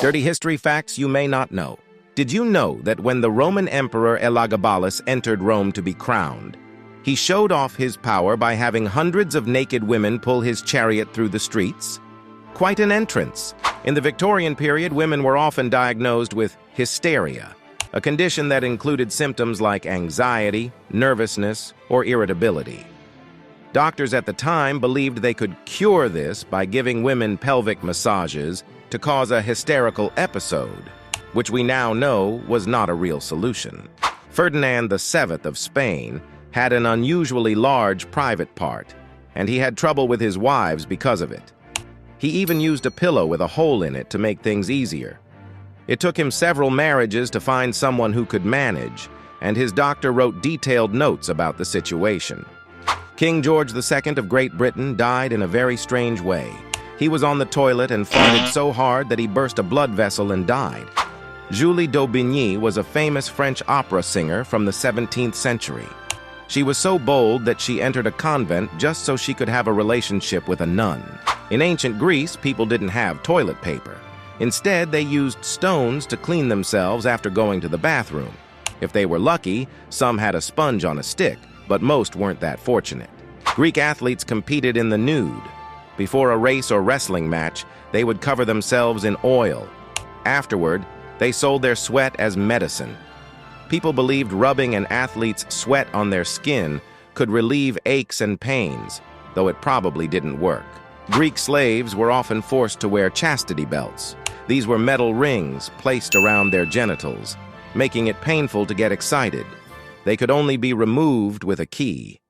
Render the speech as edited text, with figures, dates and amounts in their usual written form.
Dirty history facts you may not know. Did you know that when the Roman Emperor Elagabalus entered Rome to be crowned, he showed off his power by having hundreds of naked women pull his chariot through the streets? Quite an entrance. In the Victorian period, women were often diagnosed with hysteria, a condition that included symptoms like anxiety, nervousness, or irritability. Doctors at the time believed they could cure this by giving women pelvic massages to cause a hysterical episode, which we now know was not a real solution. Ferdinand VII of Spain had an unusually large private part, and he had trouble with his wives because of it. He even used a pillow with a hole in it to make things easier. It took him several marriages to find someone who could manage, and his doctor wrote detailed notes about the situation. King George II of Great Britain died in a very strange way. He was on the toilet and farted so hard that he burst a blood vessel and died. Julie d'Aubigny was a famous French opera singer from the 17th century. She was so bold that she entered a convent just so she could have a relationship with a nun. In ancient Greece, people didn't have toilet paper. Instead, they used stones to clean themselves after going to the bathroom. If they were lucky, some had a sponge on a stick, but most weren't that fortunate. Greek athletes competed in the nude. Before a race or wrestling match, they would cover themselves in oil. Afterward, they sold their sweat as medicine. People believed rubbing an athlete's sweat on their skin could relieve aches and pains, though it probably didn't work. Greek slaves were often forced to wear chastity belts. These were metal rings placed around their genitals, making it painful to get excited. They could only be removed with a key.